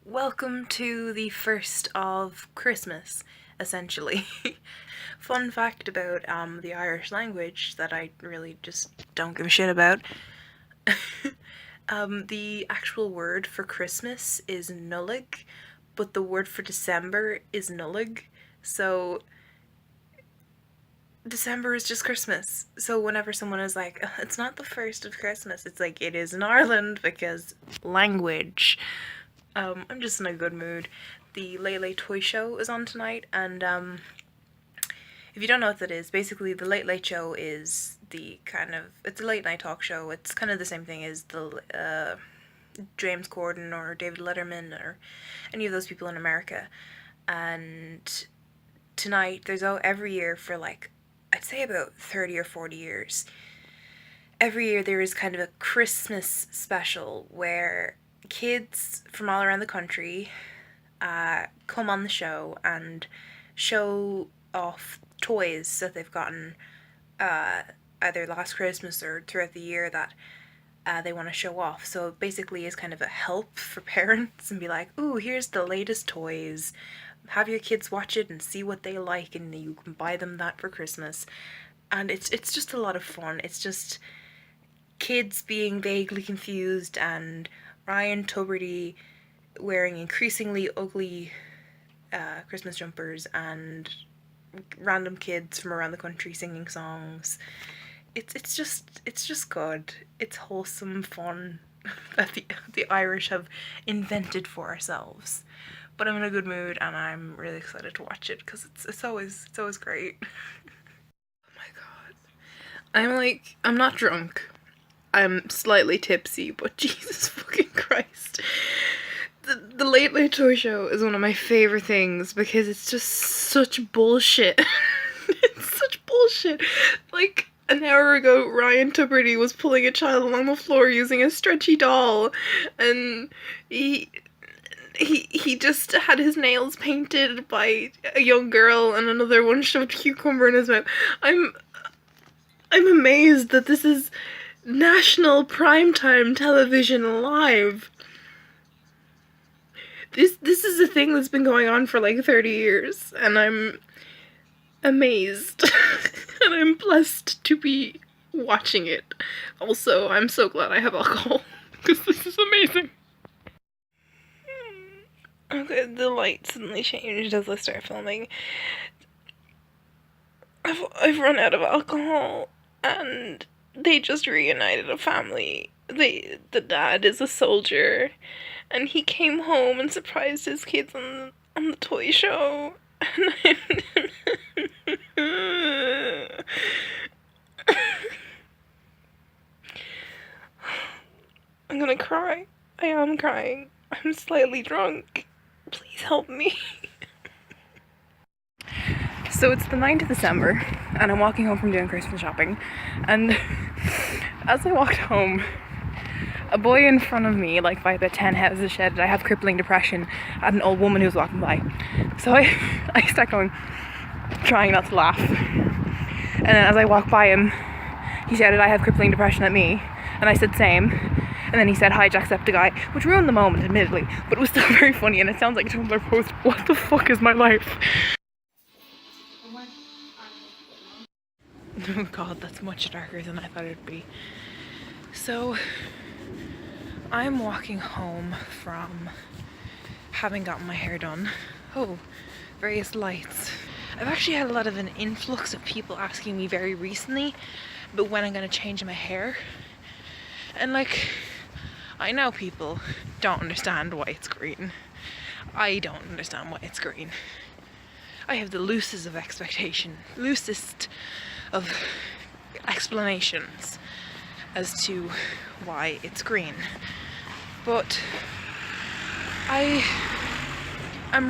Welcome to the first of Christmas, essentially. Fun fact about the Irish language that I really just don't give a shit about. The actual word for Christmas is nullig, but the word for December is nullig. So December is just Christmas. So whenever someone is like, it's not the first of Christmas, it's like it is in Ireland because language. I'm just in a good mood. The Late Late Toy Show is on tonight, and if you don't know what that is, basically the Late Late Show is it's a late night talk show. It's kind of the same thing as the James Corden or David Letterman or any of those people in America. And tonight, every year for I'd say about 30 or 40 years, every year there is kind of a Christmas special where kids from all around the country come on the show and show off toys that they've gotten either last Christmas or throughout the year that they want to show off. So basically it's kind of a help for parents and be like, ooh, here's the latest toys. Have your kids watch it and see what they like, and you can buy them that for Christmas. And it's just a lot of fun. It's just kids being vaguely confused and Ryan Tuberty wearing increasingly ugly Christmas jumpers and random kids from around the country singing songs. It's just good. It's wholesome fun that the Irish have invented for ourselves. But I'm in a good mood and I'm really excited to watch it because it's always great. Oh my god. I'm not drunk. I'm slightly tipsy, but Jesus fucking Christ. The Late Late Toy Show is one of my favorite things because it's just such bullshit. It's such bullshit. Like, an hour ago, Ryan Tuberty was pulling a child along the floor using a stretchy doll, and he just had his nails painted by a young girl, and another one shoved a cucumber in his mouth. I'm amazed that this is national primetime television live. This is a thing that's been going on for like 30 years, and I'm amazed. And I'm blessed to be watching it. Also, I'm so glad I have alcohol, because this is amazing. Okay, the light suddenly changed as I start filming. I've run out of alcohol, and they just reunited a family. The dad is a soldier, and he came home and surprised his kids on the toy show. And I'm gonna cry. I am crying. I'm slightly drunk. Please help me. So it's the 9th of December, and I'm walking home from doing Christmas shopping, and as I walked home, a boy in front of me, like by about 10 houses, shouted, "I have crippling depression," at an old woman who was walking by. So I start going, trying not to laugh, and then as I walked by him, he shouted, "I have crippling depression," at me, and I said same, and then he said, "Hi, Jacksepticeye," which ruined the moment, admittedly, but it was still very funny, and it sounds like a Tumblr post. What the fuck is my life? Oh god, that's much darker than I thought it would be. So, I'm walking home from having gotten my hair done. Oh, various lights. I've actually had a lot of an influx of people asking me very recently about when I'm gonna change my hair. And I know people don't understand why it's green. I don't understand why it's green. I have the loosest of explanations as to why it's green. But I'm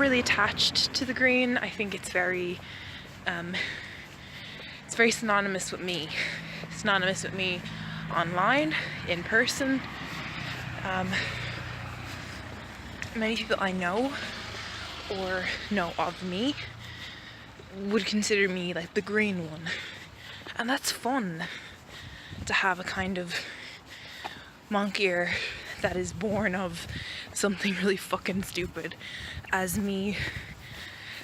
really attached to the green. I think it's very synonymous with me. Synonymous with me online, in person. Many people I know or know of me would consider me like the green one. And that's fun, to have a kind of monkier that is born of something really fucking stupid, as me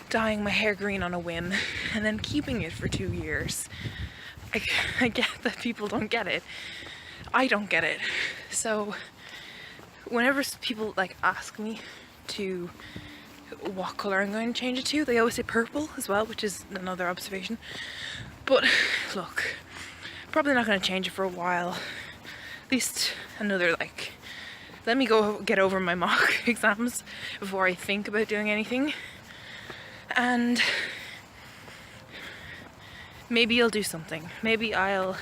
dyeing my hair green on a whim and then keeping it for 2 years. I get that people don't get it. I don't get it. So whenever people like ask me to what colour I'm going to change it to, they always say purple as well, which is another observation. But look, probably not going to change it for a while. At least another, like, let me go get over my mock exams before I think about doing anything. And maybe I'll do something. Maybe I'll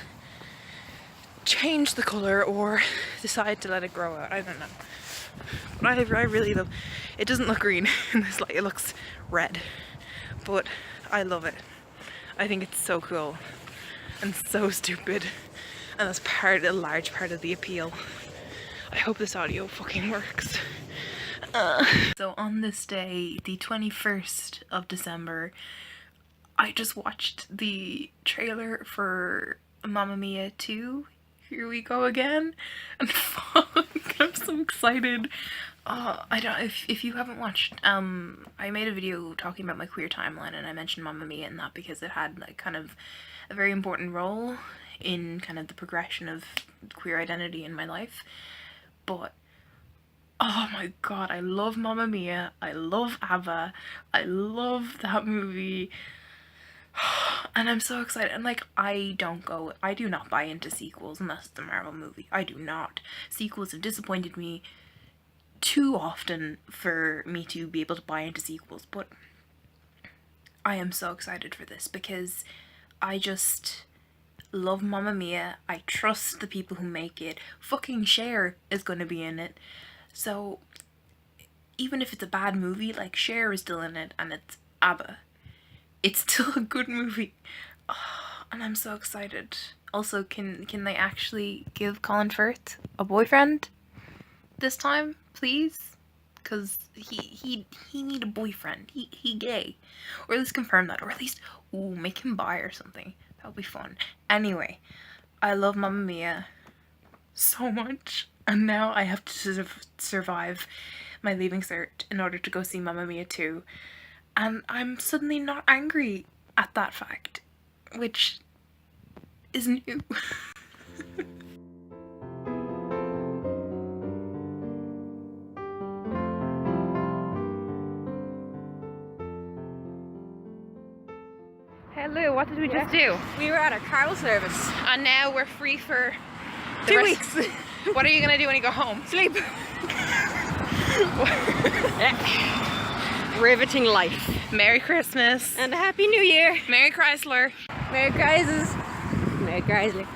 change the colour or decide to let it grow out. I don't know. But I really love it. Doesn't look green in this light, it looks red. But I love it. I think it's so cool and so stupid. And that's a large part of the appeal. I hope this audio fucking works. So on this day, the 21st of December, I just watched the trailer for Mamma Mia 2, Here We Go Again, and fuck, I'm so excited. I don't, if you haven't watched, I made a video talking about my queer timeline, and I mentioned Mamma Mia in that because it had like kind of a very important role in kind of the progression of queer identity in my life. But oh my god, I love Mamma Mia, I love ABBA, I love that movie, and I'm so excited. And like, I do not buy into sequels unless it's a Marvel movie. I do not. Sequels have disappointed me too often for me to be able to buy into sequels, but I am so excited for this because I just love Mamma Mia. I trust the people who make it. Fucking Cher is going to be in it. So even if it's a bad movie, like, Cher is still in it and it's ABBA. It's still a good movie. Oh, and I'm so excited. Also, can they actually give Colin Firth a boyfriend this time, please? Because he need a boyfriend. He gay. Or at least confirm that. Or at least, ooh, make him bi or something. That would be fun. Anyway, I love Mamma Mia so much. And now I have to survive my leaving cert in order to go see Mamma Mia 2. And I'm suddenly not angry at that fact, which is new. Hello, what did we just do? We were at a carol service. And now we're free for 2 weeks. What are you gonna do when you go home? Sleep. Riveting life. Merry Christmas. And a Happy New Year. Merry Chrysler. Merry Chrysler. Merry Chrysler.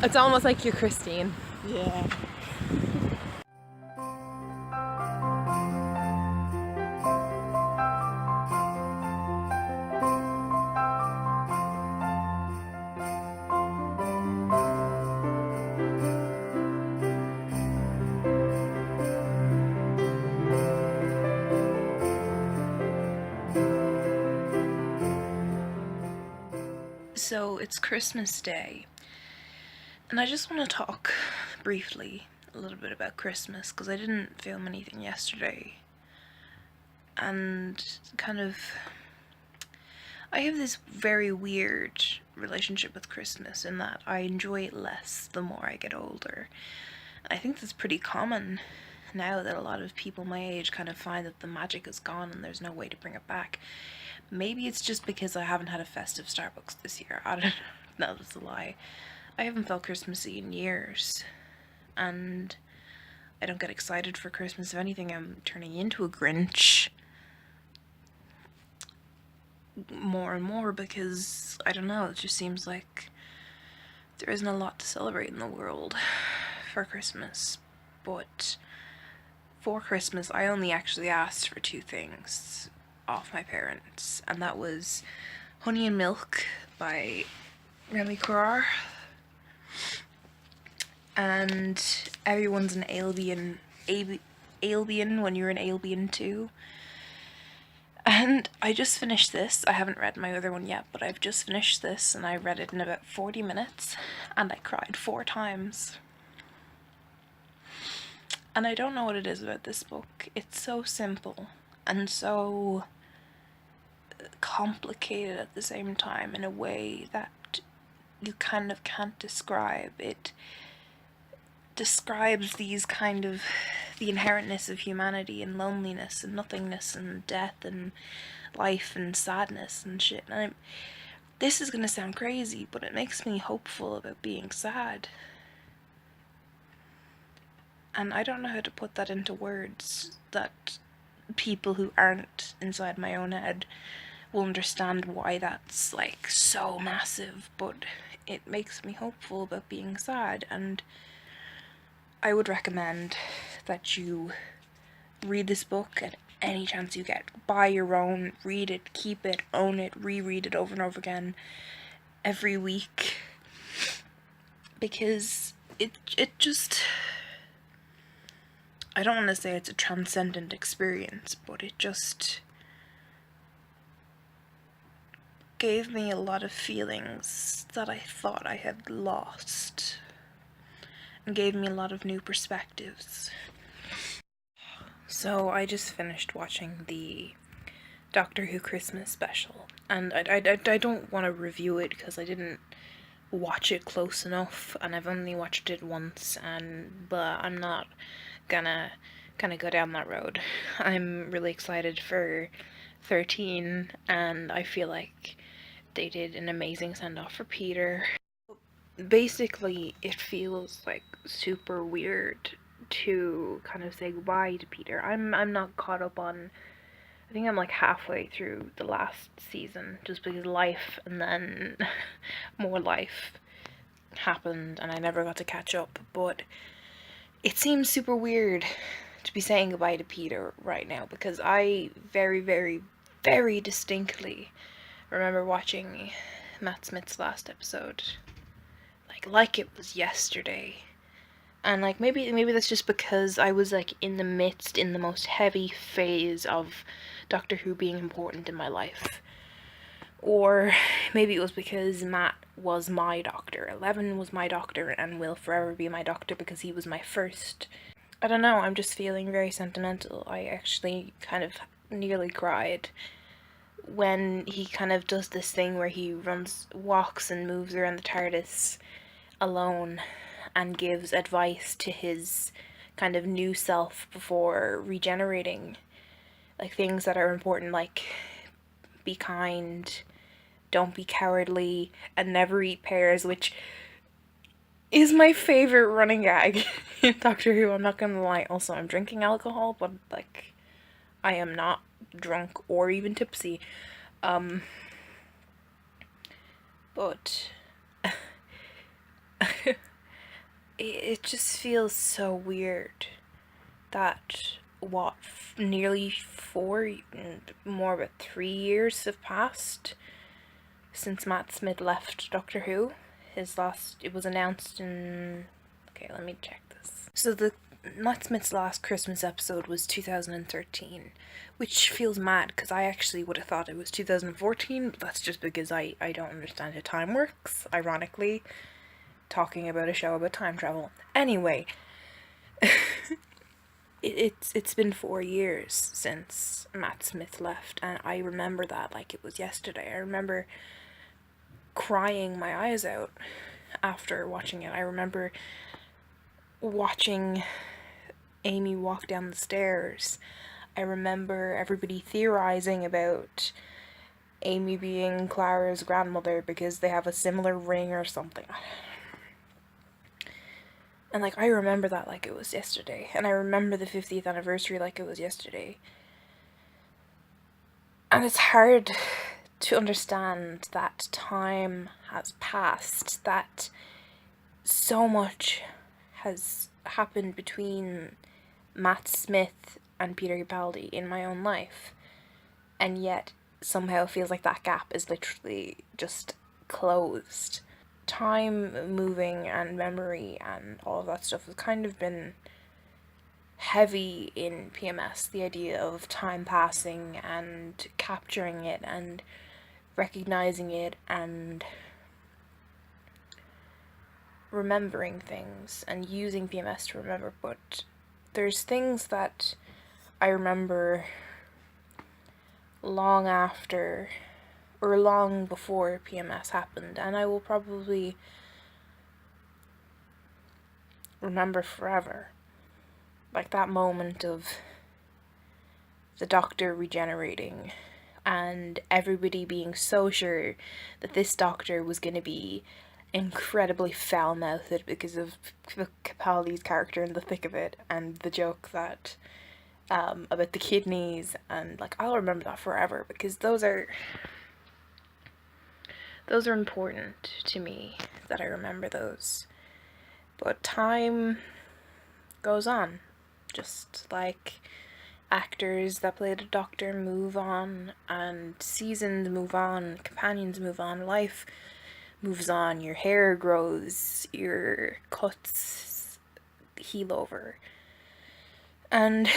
It's almost like you're Christine. Yeah. So it's Christmas Day, and I just want to talk briefly a little bit about Christmas because I didn't film anything yesterday, and kind of I have this very weird relationship with Christmas in that I enjoy it less the more I get older. I think that's pretty common now that a lot of people my age kind of find that the magic is gone and there's no way to bring it back. Maybe it's just because I haven't had a festive Starbucks this year. I don't know. No, that's a lie. I haven't felt Christmassy in years. And I don't get excited for Christmas. If anything, I'm turning into a Grinch more and more because, I don't know, it just seems like there isn't a lot to celebrate in the world for Christmas. But for Christmas, I only actually asked for 2 things off my parents, and that was Honey and Milk by Remy Corar and Everyone's an Albion when you're an Albion too. And I just finished this. I haven't read my other one yet, but I've just finished this and I read it in about 40 minutes and I cried 4 times. And I don't know what it is about this book. It's so simple and so complicated at the same time in a way that you kind of can't describe. It describes these kind of the inherentness of humanity and loneliness and nothingness and death and life and sadness and shit. And this is gonna sound crazy, but it makes me hopeful about being sad. And I don't know how to put that into words that people who aren't inside my own head will understand why that's like so massive, but it makes me hopeful about being sad. And I would recommend that you read this book at any chance you get. Buy your own, read it, keep it, own it, reread it over and over again every week, because it just, I don't want to say it's a transcendent experience, but it just gave me a lot of feelings that I thought I had lost, and gave me a lot of new perspectives. So I just finished watching the Doctor Who Christmas special, and I don't want to review it because I didn't watch it close enough, and I've only watched it once, but I'm not gonna kind of go down that road. I'm really excited for 13, and I feel like they did an amazing send-off for Peter. Basically, it feels like super weird to kind of say goodbye to Peter. I'm not caught up on, I think I'm like halfway through the last season, just because life and then more life happened and I never got to catch up, but it seems super weird to be saying goodbye to Peter right now, because I very, very, very distinctly remember watching Matt Smith's last episode like it was yesterday. And like maybe that's just because I was like in the most heavy phase of Doctor Who being important in my life. Or maybe it was because Matt was my doctor. 11 was my doctor and will forever be my doctor because he was my first. I don't know, I'm just feeling very sentimental. I actually kind of nearly cried when he kind of does this thing where he walks and moves around the TARDIS alone and gives advice to his kind of new self before regenerating. Like things that are important, like be kind, don't be cowardly, and never eat pears, which is my favorite running gag in Doctor Who, I'm not gonna lie. Also, I'm drinking alcohol, but like I am not drunk or even tipsy. But it just feels so weird that nearly 4, more about 3 years have passed since Matt Smith left Doctor Who. It was announced in, okay, let me check this. So Matt Smith's last Christmas episode was 2013, which feels mad because I actually would have thought it was 2014, but that's just because I don't understand how time works, ironically, talking about a show about time travel. Anyway, it's been 4 years since Matt Smith left, and I remember that like it was yesterday. I remember crying my eyes out after watching it. I remember watching Amy walk down the stairs. I remember everybody theorizing about Amy being Clara's grandmother because they have a similar ring or something. And like I remember that like it was yesterday, and I remember the 50th anniversary like it was yesterday. And it's hard to understand that time has passed, that so much has happened between Matt Smith and Peter Capaldi in my own life, and yet somehow it feels like that gap is literally just closed. Time moving and memory and all of that stuff has kind of been heavy in PMS, the idea of time passing and capturing it and recognizing it and remembering things and using PMS to remember, but there's things that I remember long after or long before PMS happened, and I will probably remember forever. Like that moment of the doctor regenerating and everybody being so sure that this doctor was going to be incredibly foul-mouthed because of Capaldi's character in the thick of it, and the joke that about the kidneys, and like I'll remember that forever because those are important to me, that I remember those. But time goes on, just like actors that played a doctor move on, and seasons move on, companions move on, life moves on, your hair grows, your cuts heal over. And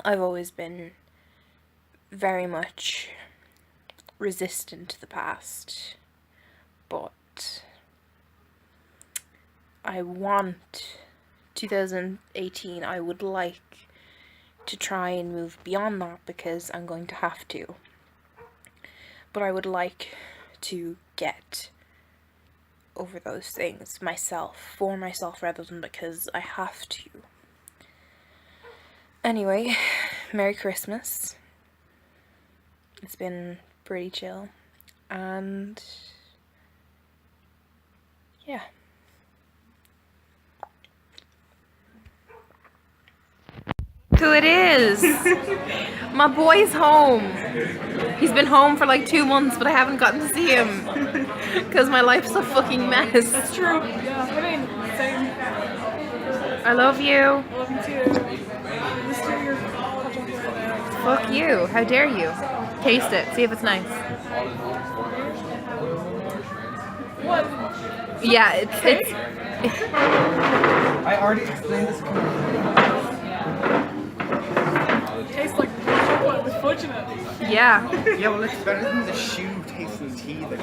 I've always been very much resistant to the past, but I want 2018, I would like to try and move beyond that because I'm going to have to. But I would like to get over those things myself, for myself rather than because I have to. Anyway, Merry Christmas. It's been pretty chill, and yeah. Who it is? My boy's home. He's been home for like 2 months, but I haven't gotten to see him because my life's a fucking mess. That's true. Yeah, I mean, same. I love you. I love you too. Let's do your hot chocolate right now. Fuck you. How dare you? Taste it. See if it's nice. What? Yeah, it's I already explained this. Tastes like chocolate with fudge in it. yeah. Yeah, well, it's better than the shoe tasting tea that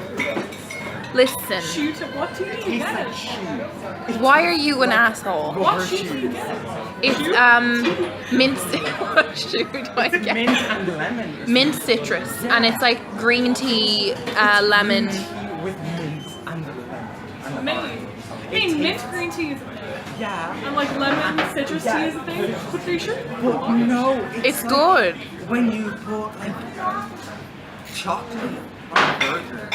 Listen. Shoot at what tea do you tastes get? like shoe. Why are you an asshole? Over Shoot do you shoes. get? It's mint. What shoe do I get? Mint and lemon. Mint citrus, and it's like green tea, lemon. Tea with mint and the lemon. And the Mint. lime. Hey, mint green tea is a thing. Yeah. And like lemon citrus tea is a thing. But are you sure? But no, It's like good. when you put like chocolate on a burger.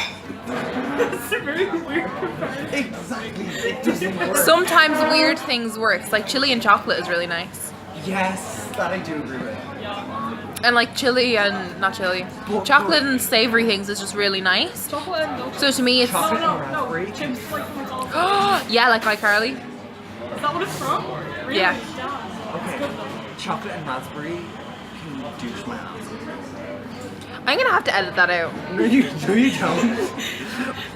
It's a very weird comparison. Exactly. It doesn't work. Sometimes weird things work. Like chili and chocolate is really nice. Yes, that I do agree with. And like chili and not chili, chocolate and savory things is just really nice. Chocolate and milk. So to me, it's Chocolate No, and no, raspberry. chips like from McDonald's. yeah, like iCarly. Is that what it's from? Really? Yeah. Okay. Chocolate and raspberry can douche my ass. I'm gonna have to edit that out. No, you don't.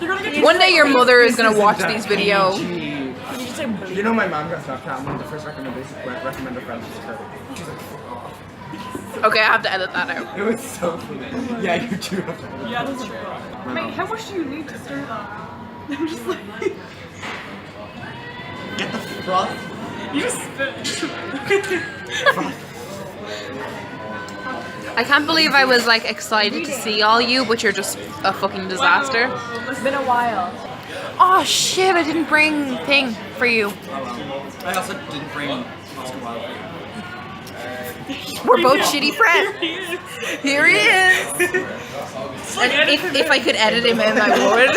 They're gonna get One day your mother is This gonna isn't watch that these videos. PG. You know my mom got Snapchat and one of the first recommendations recommended friends was her. She's like, fuck off. Okay, I have to edit that out. It was so funny. Yeah, you do have to. Yeah, that's true. Mate, how much do you need to stir that? I'm just like, Get the froth. you just spit. I can't believe I was like excited to see all you, but you're just a fucking disaster. It's been a while. Oh shit! I didn't bring thing for you. I also didn't bring Oscar Wilde. We're both shitty friends. Here he is. And if I could edit him in, I would.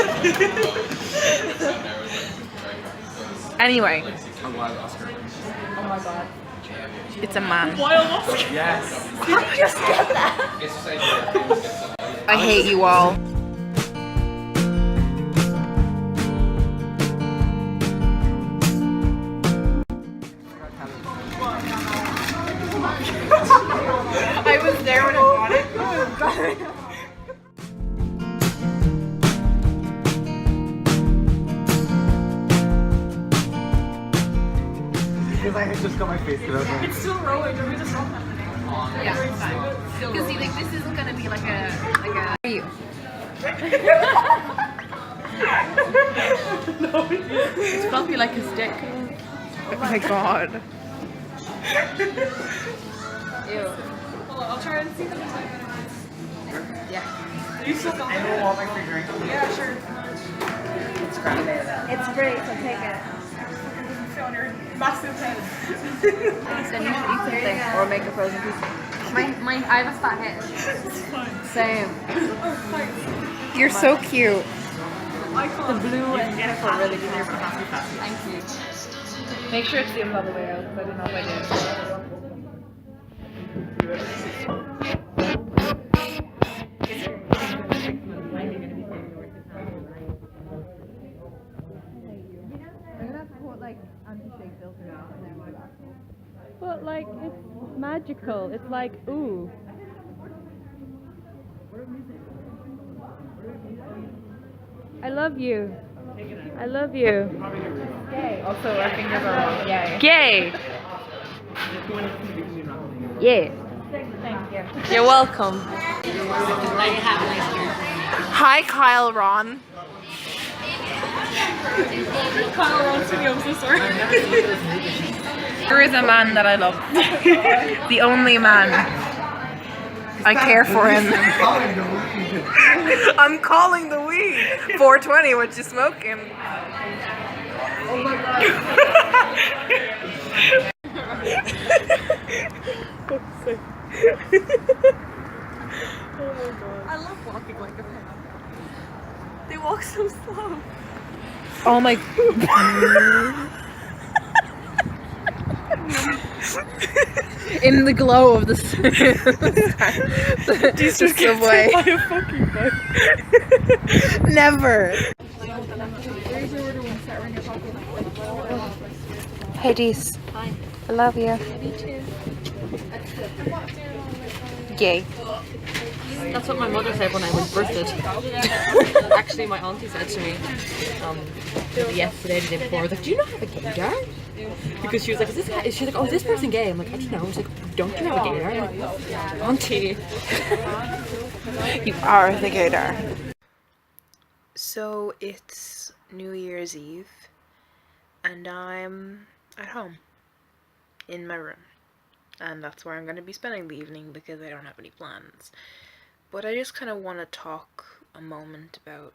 Anyway, A wild Oscar. Oh my god. it's a man. Wild Oscar. Yes. I hate you all. I was there when I bought it. Because I had just got my face cut over. It's still rolling. Did we just stop that? Yeah, it's fine. Because see, like this isn't gonna be like a. Are you? It's fluffy like a stick. Oh my god. Ew. Hold on, I'll try and see them. Yeah. You still got I know all my free drink. Yeah, sure. It's crap. It's free, so take it. Feel on your massive head. Then you should eat something or make a frozen pizza. I have a fat head. Same. You're so cute. The blue and purple are really cute. Thank you. Make sure it's zoomed all the way out, because I don't know if I But like, it's magical. It's like, ooh. I love you. I love you. Also, our fingers are wrong. Yay. Gay. Yeah. You're welcome. Hi, Kyle Ron. Kyle wants to be, I'm so sorry. There is a man that I love. The only man. I care for him. I'm calling the weed. 420, what you smoking? Oh my god. I love walking like a man. They walk so slow. Oh my. In the glow of the subway. Never. Hey, Dees. Hi. I love you. Me too. Gay. That's what my mother said when I was birthed. Actually, my auntie said to me yesterday, the day before, like, do you not have a gaydar? Because she was like, she's like, oh, is this person gay? I'm like, I don't know. She's like, don't you have a gaydar? I'm like, auntie. You are the gaydar. So it's New Year's Eve, and I'm at home in my room, and that's where I'm going to be spending the evening because I don't have any plans. But I just kind of want to talk a moment about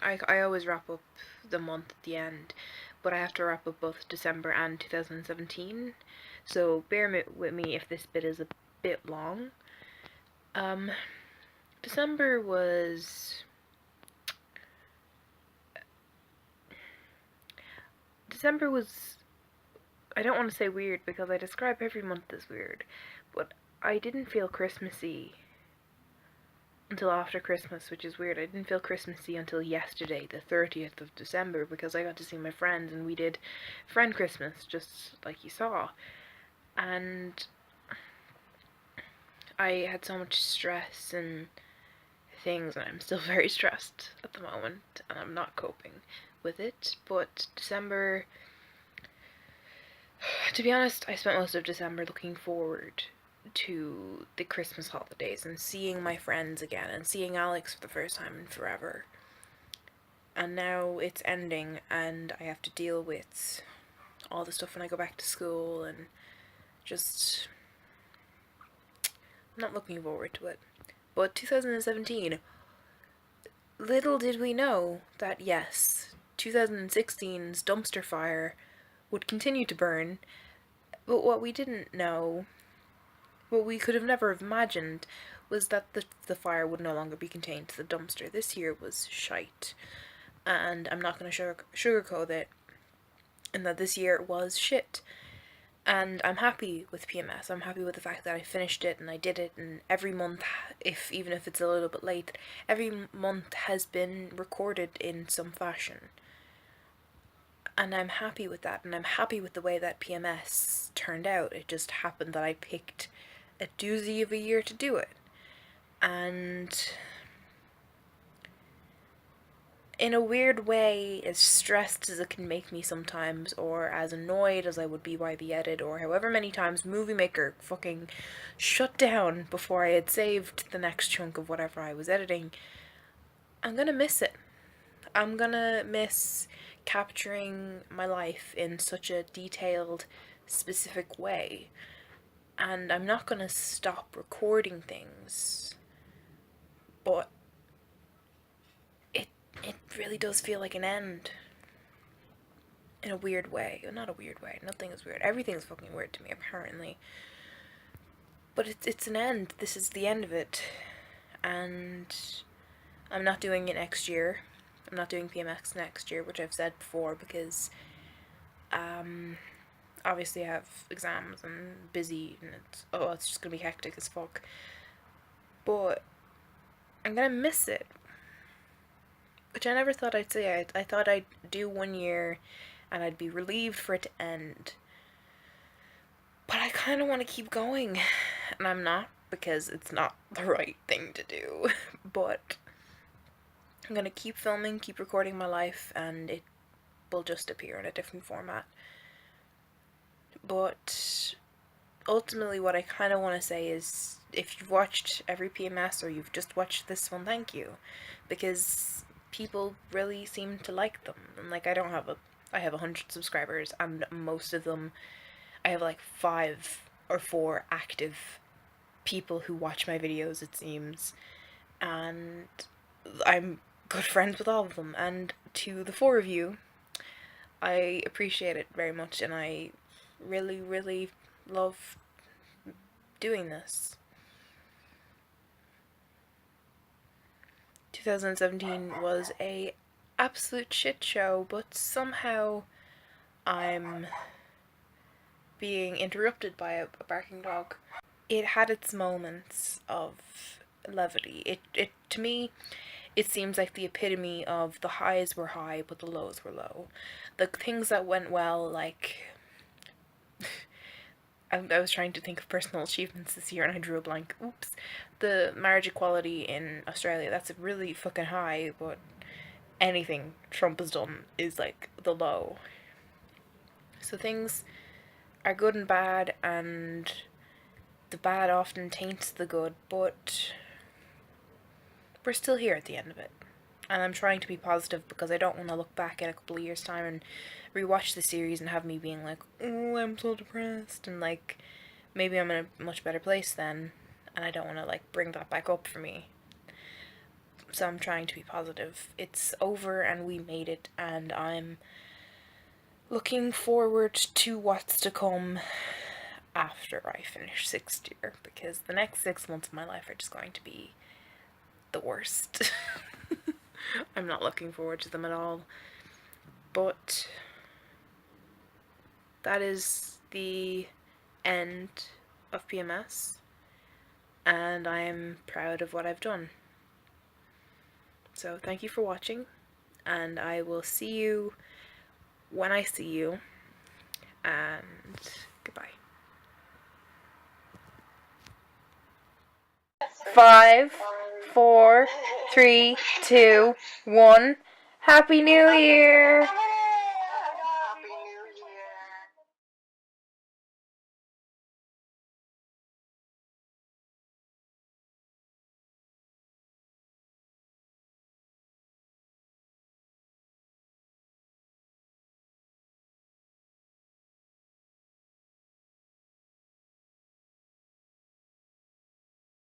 I always wrap up the month at the end, but I have to wrap up both December and 2017, so bear with me if this bit is a bit long. December was I don't want to say weird because I describe every month as weird, but I didn't feel Christmassy until after Christmas, which is weird. I didn't feel Christmassy until yesterday, the 30th of December, because I got to see my friends and we did friend Christmas, just like you saw. And I had so much stress and things, and I'm still very stressed at the moment, and I'm not coping with it. But December, to be honest, I spent most of December looking forward to the Christmas holidays and seeing my friends again and seeing Alex for the first time in forever. And now it's ending and I have to deal with all the stuff when I go back to school, and just I'm not looking forward to it. But 2017, little did we know that yes, 2016's dumpster fire would continue to burn, but what we didn't know, what we could have never imagined, was that the fire would no longer be contained to the dumpster. This year was shite, and I'm not going to sugarcoat it, and that this year was shit. And I'm happy with PMS. I'm happy with the fact that I finished it and I did it, and every month, even if it's a little bit late, every month has been recorded in some fashion. And I'm happy with that, and I'm happy with the way that PMS turned out. It just happened that I picked a doozy of a year to do it. And in a weird way, as stressed as it can make me sometimes, or as annoyed as I would be by the edit, or however many times Movie Maker fucking shut down before I had saved the next chunk of whatever I was editing, I'm gonna miss it. I'm gonna miss capturing my life in such a detailed, specific way. And I'm not gonna stop recording things, but it really does feel like an end. In a weird way. Not a weird way. Nothing is weird. Everything's fucking weird to me, apparently. But it's an end. This is the end of it. And I'm not doing it next year. I'm not doing PMS next year, which I've said before, because obviously I have exams and busy, and it's just gonna be hectic as fuck. But I'm gonna miss it. Which I never thought I'd say. I thought I'd do 1 year and I'd be relieved for it to end. But I kind of want to keep going. And I'm not, because it's not the right thing to do. But I'm going to keep filming, keep recording my life, and it will just appear in a different format. But ultimately what I kind of want to say is, if you've watched every PMS or you've just watched this one, thank you. Because people really seem to like them. And like, I have 100 subscribers, and most of them, I have like 5 or 4 active people who watch my videos, it seems, and I'm good friends with all of them. And to the 4 of you, I appreciate it very much, and I really, really love doing this. 2017 was a absolute shit show, but somehow I'm being interrupted by a barking dog. It had its moments of levity. It to me, it seems like the epitome of the highs were high but the lows were low. The things that went well, like I was trying to think of personal achievements this year and I drew a blank. Oops. The marriage equality in Australia, that's a really fucking high, but anything Trump has done is like the low. So things are good and bad, and the bad often taints the good, but we're still here at the end of it. And I'm trying to be positive, because I don't want to look back in a couple of years' time and rewatch the series and have me being like, oh, I'm so depressed, and like, maybe I'm in a much better place then, and I don't want to like bring that back up for me. So I'm trying to be positive. It's over and we made it, and I'm looking forward to what's to come after I finish 6th year, because the next 6 months of my life are just going to be the worst. I'm not looking forward to them at all. But that is the end of PMS, and I am proud of what I've done. So thank you for watching, and I will see you when I see you, and goodbye. 5, 4, 3, 2, 1. Happy New Year!